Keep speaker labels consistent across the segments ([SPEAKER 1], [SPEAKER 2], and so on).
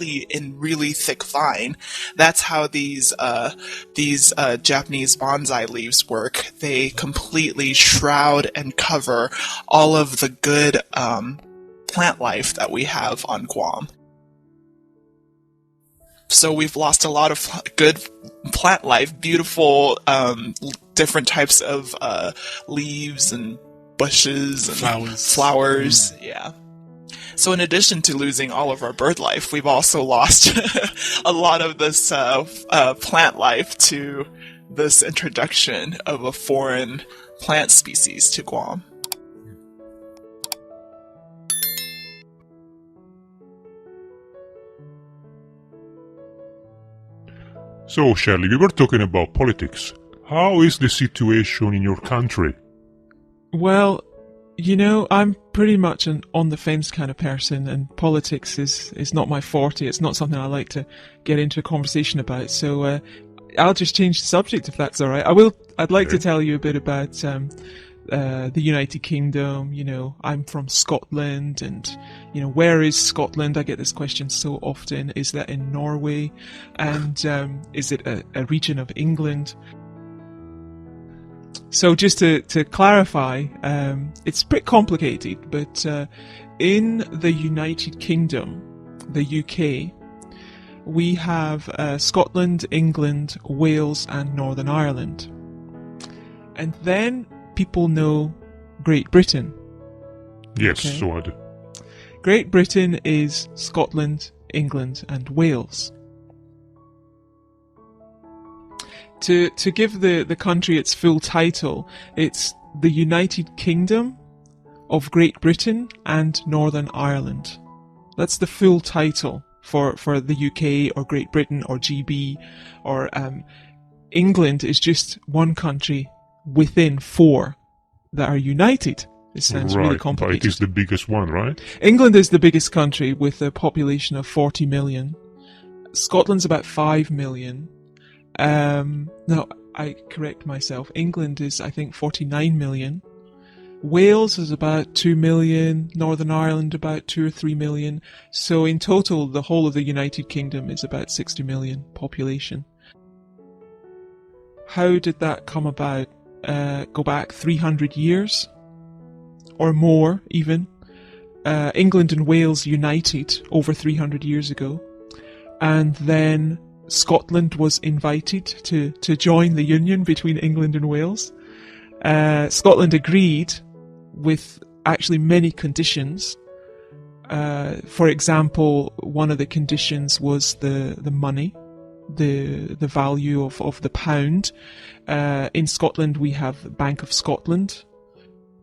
[SPEAKER 1] completely in really thick vine. That's how these Japanese bonsai leaves work. They completely shroud and cover all of the good plant life that we have on Guam. So we've lost a lot of good plant life, beautiful different types of leaves and bushes and flowers. Yeah. So in addition to losing all of our bird life, we've also lost a lot of this plant life to this introduction of a foreign plant species to Guam.
[SPEAKER 2] So, Shirley, we were talking about politics. How is the situation in your country?
[SPEAKER 3] Well, you know, I'm pretty much an on-the-fence kind of person, and politics is not my forte. It's not something I like to get into a conversation about. So I'll just change the subject if that's all right. I'd like to tell you a bit about the United Kingdom. You know, I'm from Scotland, and you know, where is Scotland? I get this question so often. Is that in Norway? And is it a region of England? So just to clarify, it's pretty complicated, but in the United Kingdom, the UK, we have Scotland, England, Wales and Northern Ireland. And then people know Great Britain.
[SPEAKER 2] Yes,
[SPEAKER 3] okay?
[SPEAKER 2] So I do.
[SPEAKER 3] Great Britain is Scotland, England and Wales. To give the country its full title, it's the United Kingdom of Great Britain and Northern Ireland. That's the full title for the UK or Great Britain or GB, or England is just one country within four that are united. It sounds really complicated.
[SPEAKER 2] But it is the biggest one, right?
[SPEAKER 3] England is the biggest country with a population of 40 million. Scotland's about 5 million. No, I correct myself. England is, I think, 49 million. Wales is about 2 million. Northern Ireland about 2 or 3 million. So in total, the whole of the United Kingdom is about 60 million population. How did that come about? Go back 300 years? Or more, even. England and Wales united over 300 years ago. And then Scotland was invited to join the union between England and Wales. Scotland agreed with actually many conditions. For example, one of the conditions was the money, the value of the pound. In Scotland we have Bank of Scotland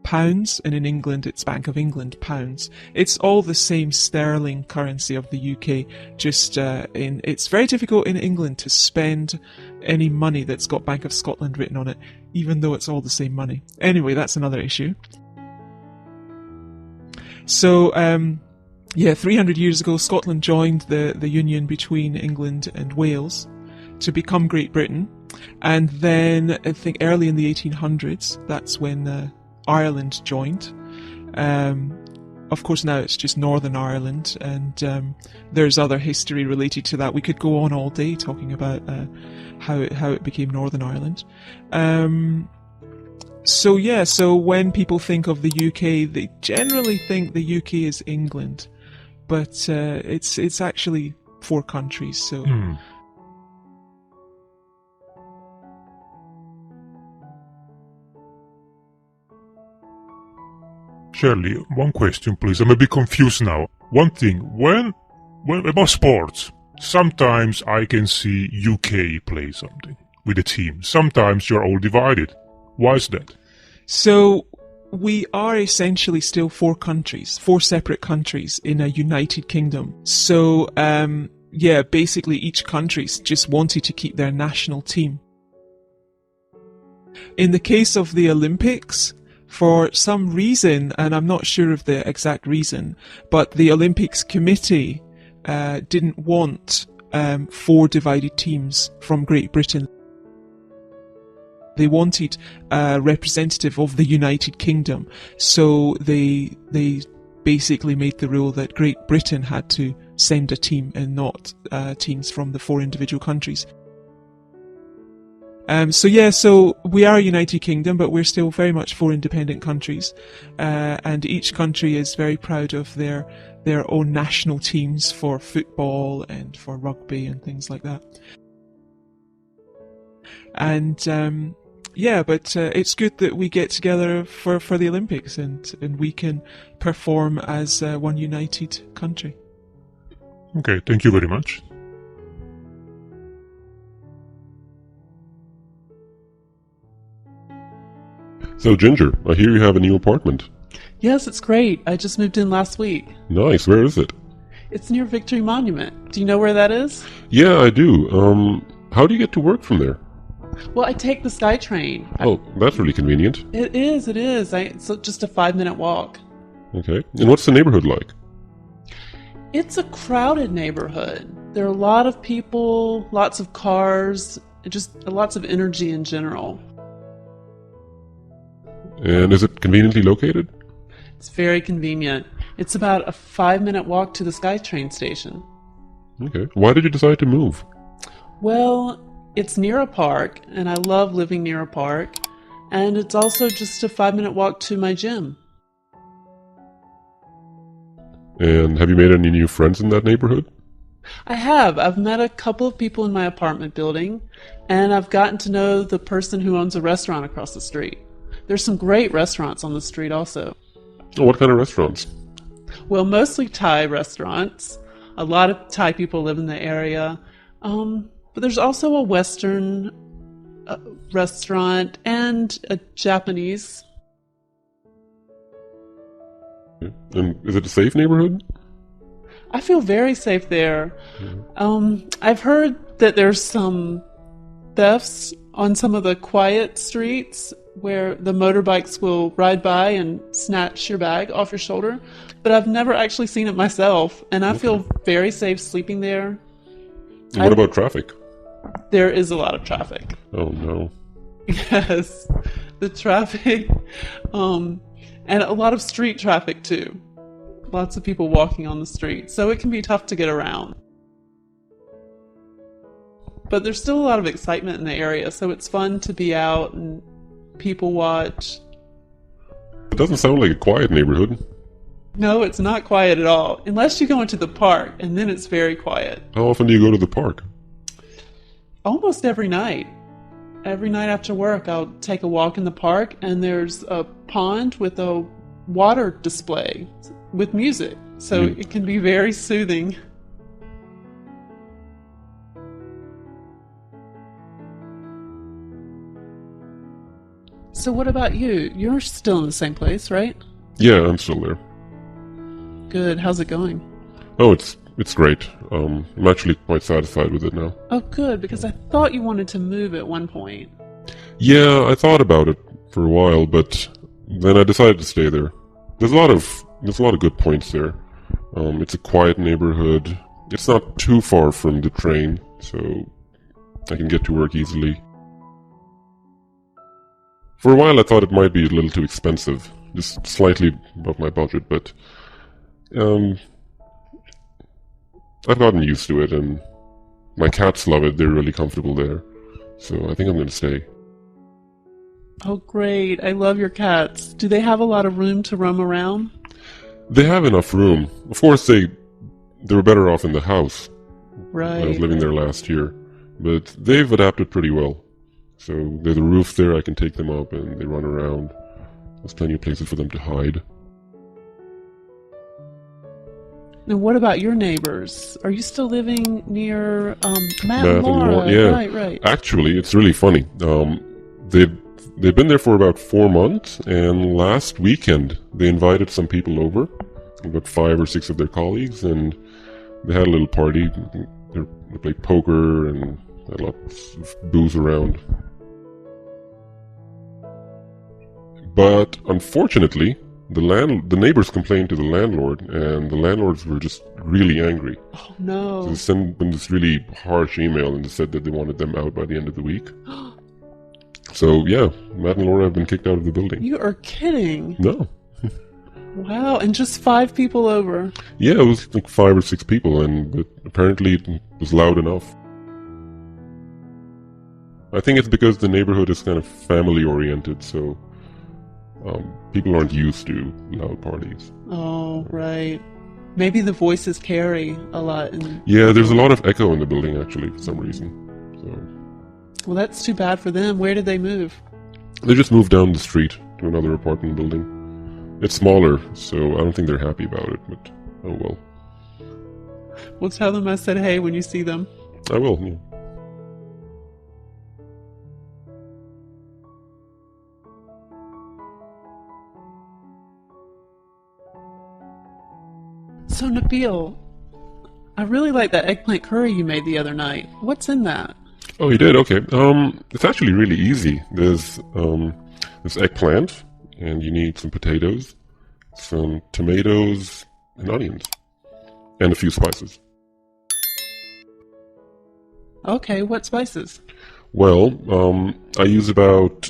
[SPEAKER 3] pounds, and in England it's Bank of England pounds. It's all the same sterling currency of the UK, just it's very difficult in England to spend any money that's got Bank of Scotland written on it, even though it's all the same money. Anyway, that's another issue. So 300 years ago Scotland joined the union between England and Wales to become Great Britain, and then I think early in the 1800s, that's when Ireland joined. Of course now it's just Northern Ireland, and there's other history related to that. We could go on all day talking about how it became Northern Ireland. So when people think of the UK, they generally think the UK is England, but it's actually 4 countries. So.
[SPEAKER 2] Shirley, one question, please. I'm a bit confused now. One thing, when about sports, sometimes I can see UK play something with a team. Sometimes you're all divided. Why is that?
[SPEAKER 3] So we are essentially still 4 countries, 4 separate countries in a United Kingdom. So basically each country's just wanted to keep their national team. In the case of the Olympics, for some reason, and I'm not sure of the exact reason, but the Olympics Committee didn't want 4 divided teams from Great Britain. They wanted a representative of the United Kingdom, so they basically made the rule that Great Britain had to send a team and not teams from the 4 individual countries. So we are a United Kingdom, but we're still very much 4 independent countries, and each country is very proud of their own national teams for football and for rugby and things like that. And but it's good that we get together for the Olympics and we can perform as one united country.
[SPEAKER 2] Okay, thank you very much.
[SPEAKER 4] So, Ginger, I hear you have a new apartment.
[SPEAKER 5] Yes, it's great. I just moved in last week.
[SPEAKER 4] Nice. Where is it?
[SPEAKER 5] It's near Victory Monument. Do you know where that is?
[SPEAKER 4] Yeah, I do. How do you get to work from there?
[SPEAKER 5] Well, I take the SkyTrain.
[SPEAKER 4] Oh, that's really convenient.
[SPEAKER 5] It is. It's just a 5-minute walk.
[SPEAKER 4] Okay. And what's the neighborhood like?
[SPEAKER 5] It's a crowded neighborhood. There are a lot of people, lots of cars, just lots of energy in general.
[SPEAKER 4] And is it conveniently located?
[SPEAKER 5] It's very convenient. It's about a 5-minute walk to the SkyTrain station.
[SPEAKER 4] Okay. Why did you decide to move?
[SPEAKER 5] Well, it's near a park, and I love living near a park. And it's also just a 5-minute walk to my gym.
[SPEAKER 4] And have you made any new friends in that neighborhood?
[SPEAKER 5] I have. I've met a couple of people in my apartment building, and I've gotten to know the person who owns a restaurant across the street. There's some great restaurants on the street also.
[SPEAKER 4] Oh, what kind of restaurants?
[SPEAKER 5] Well, mostly Thai restaurants. A lot of Thai people live in the area. But there's also a Western restaurant and a Japanese.
[SPEAKER 4] And is it a safe neighborhood?
[SPEAKER 5] I feel very safe there. I've heard that there's some thefts on some of the quiet streets where the motorbikes will ride by and snatch your bag off your shoulder, but I've never actually seen it myself, and I feel very safe sleeping there.
[SPEAKER 4] And what about traffic?
[SPEAKER 5] There is a lot of traffic.
[SPEAKER 4] Oh, no.
[SPEAKER 5] Yes, the traffic, and a lot of street traffic too. Lots of people walking on the street, so it can be tough to get around. But there's still a lot of excitement in the area, so it's fun to be out and people watch.
[SPEAKER 4] It doesn't sound like a quiet neighborhood.
[SPEAKER 5] No, it's not quiet at all, unless you go into the park, and then it's very quiet.
[SPEAKER 4] How often do you go to the park?
[SPEAKER 5] Almost every night. Every night after work, I'll take a walk in the park, and there's a pond with a water display with music, so it can be very soothing. So what about you? You're still in the same place, right?
[SPEAKER 4] Yeah, I'm still there.
[SPEAKER 5] Good. How's it going?
[SPEAKER 4] Oh, it's great. I'm actually quite satisfied with it now.
[SPEAKER 5] Oh, good, because I thought you wanted to move at one point.
[SPEAKER 4] Yeah, I thought about it for a while, but then I decided to stay there. There's a lot of good points there. It's a quiet neighborhood. It's not too far from the train, so I can get to work easily. For a while I thought it might be a little too expensive, just slightly above my budget, but I've gotten used to it, and my cats love it. They're really comfortable there, so I think I'm going to stay.
[SPEAKER 5] Oh, great. I love your cats. Do they have a lot of room to roam around?
[SPEAKER 4] They have enough room. Of course, they were better off in the house.
[SPEAKER 5] Right.
[SPEAKER 4] I was living there last year, but they've adapted pretty well. So there's a roof there, I can take them up and they run around. There's plenty of places for them to hide.
[SPEAKER 5] Now, what about your neighbors? Are you still living near Matt
[SPEAKER 4] and Laura? Yeah.
[SPEAKER 5] Right.
[SPEAKER 4] Actually, it's really funny. They've been there for about 4 months, and last weekend they invited some people over, about 5 or 6 of their colleagues, and they had a little party. They played poker and had lots of booze around. But unfortunately, the neighbors complained to the landlord, and the landlords were just really angry.
[SPEAKER 5] Oh no!
[SPEAKER 4] So they sent them this really harsh email and they said that they wanted them out by the end of the week. So yeah, Matt and Laura have been kicked out of the building.
[SPEAKER 5] You are kidding!
[SPEAKER 4] No.
[SPEAKER 5] Wow, and just 5 people over.
[SPEAKER 4] Yeah, it was like 5 or 6 people, and apparently it was loud enough. I think it's because the neighborhood is kind of family-oriented, so people aren't used to loud parties.
[SPEAKER 5] Oh, right. Maybe the voices carry a lot.
[SPEAKER 4] Yeah, there's a lot of echo in the building, actually, for some reason. So
[SPEAKER 5] Well, that's too bad for them. Where did they move?
[SPEAKER 4] they just moved down the street to another apartment building. It's smaller, so I don't think they're happy about it, but oh well.
[SPEAKER 5] Well, tell them I said hey when you see them.
[SPEAKER 4] I will, yeah.
[SPEAKER 5] So, Nabil, I really like that eggplant curry you made the other night. What's in that?
[SPEAKER 4] Oh, you did? Okay. It's actually really easy. There's eggplant, and you need some potatoes, some tomatoes, and onions, and a few spices.
[SPEAKER 5] Okay, what spices?
[SPEAKER 4] Well, I use about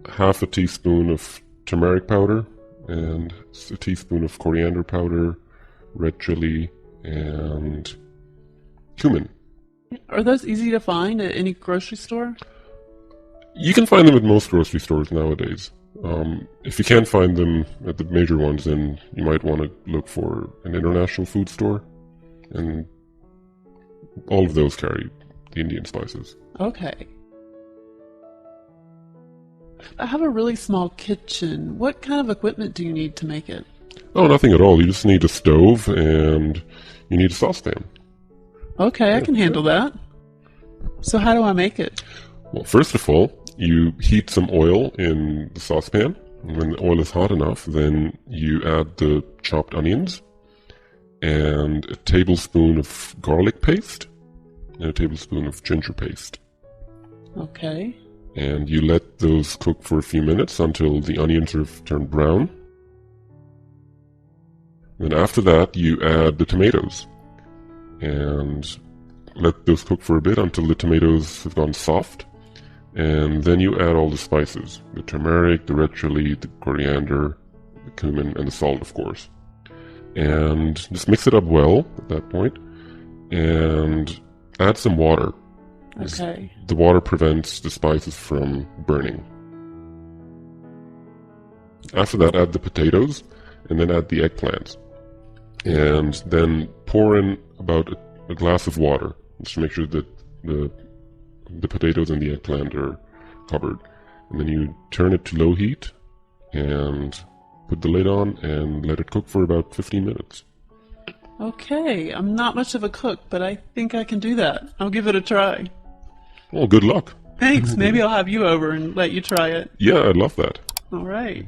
[SPEAKER 4] half a teaspoon of turmeric powder, and a teaspoon of coriander powder, red chili, and cumin.
[SPEAKER 5] Are those easy to find at any grocery store?
[SPEAKER 4] You can find them at most grocery stores nowadays. If you can't find them at the major ones, then you might want to look for an international food store, and all of those carry the Indian spices.
[SPEAKER 5] Okay. I have a really small kitchen. What kind of equipment do you need to make it?
[SPEAKER 4] Oh, nothing at all. You just need a stove and you need a saucepan.
[SPEAKER 5] Okay, I can handle that. So how do I make it?
[SPEAKER 4] Well, first of all, you heat some oil in the saucepan. And when the oil is hot enough, then you add the chopped onions and a tablespoon of garlic paste and a tablespoon of ginger paste.
[SPEAKER 5] Okay.
[SPEAKER 4] And you let those cook for a few minutes until the onions have turned brown. Then after that, you add the tomatoes and let those cook for a bit until the tomatoes have gone soft. And then you add all the spices, the turmeric, the red chili, the coriander, the cumin, and the salt, of course. And just mix it up well at that point, and add some water.
[SPEAKER 5] Okay.
[SPEAKER 4] The water prevents the spices from burning. After that, add the potatoes, and then add the eggplants. And then pour in about a glass of water, just to make sure that the potatoes and the eggplant are covered. And then you turn it to low heat, and put the lid on, and let it cook for about 15 minutes.
[SPEAKER 5] Okay, I'm not much of a cook, but I think I can do that. I'll give it a try.
[SPEAKER 4] Well, good luck.
[SPEAKER 5] Thanks. Maybe I'll have you over and let you try it.
[SPEAKER 4] Yeah, I'd love that.
[SPEAKER 5] All right.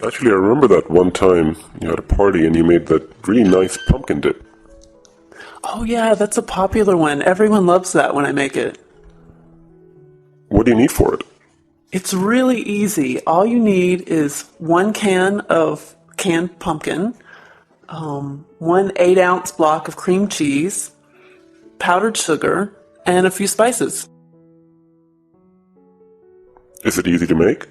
[SPEAKER 4] Actually, I remember that one time you had a party and you made that really nice pumpkin dip.
[SPEAKER 5] Oh, yeah, that's a popular one. Everyone loves that when I make it.
[SPEAKER 4] What do you need for it?
[SPEAKER 5] It's really easy. All you need is 1 can of canned pumpkin, 1 8-ounce block of cream cheese, powdered sugar, and a few spices.
[SPEAKER 4] Is it easy to make?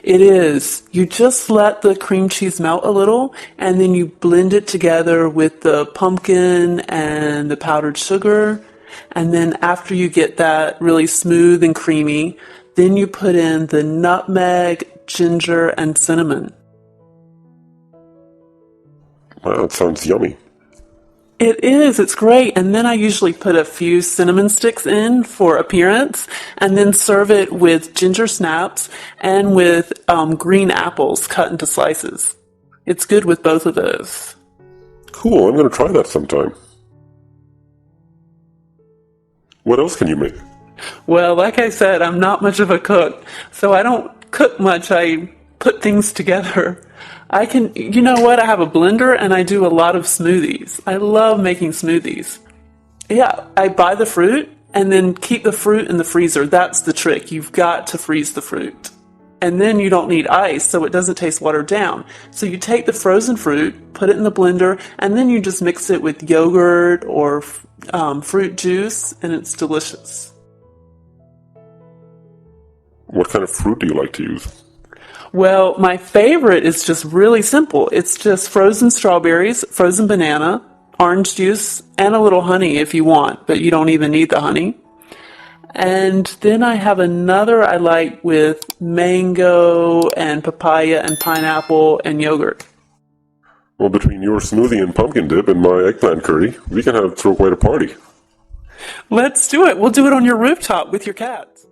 [SPEAKER 5] It is. You just let the cream cheese melt a little, and then you blend it together with the pumpkin and the powdered sugar. And then after you get that really smooth and creamy, then you put in the nutmeg, ginger, and cinnamon.
[SPEAKER 4] Wow, that sounds yummy.
[SPEAKER 5] It is. It's great. And then I usually put a few cinnamon sticks in for appearance, and then serve it with ginger snaps and with green apples cut into slices. It's good with both of those.
[SPEAKER 4] Cool, I'm going to try that sometime. What else can you make?
[SPEAKER 5] Well, like I said, I'm not much of a cook, so I don't cook much. I put things together. You know what? I have a blender and I do a lot of smoothies. I love making smoothies. Yeah, I buy the fruit and then keep the fruit in the freezer. That's the trick. You've got to freeze the fruit. And then you don't need ice, so it doesn't taste watered down. So you take the frozen fruit, put it in the blender, and then you just mix it with yogurt or fruit juice, and it's delicious.
[SPEAKER 4] What kind of fruit do you like to use?
[SPEAKER 5] Well, my favorite is just really simple. It's just frozen strawberries, frozen banana, orange juice, and a little honey if you want, but you don't even need the honey. And then I have another I like with mango and papaya and pineapple and yogurt.
[SPEAKER 4] Well, between your smoothie and pumpkin dip and my eggplant curry, we can throw quite a party.
[SPEAKER 5] Let's do it. We'll do it on your rooftop with your cats.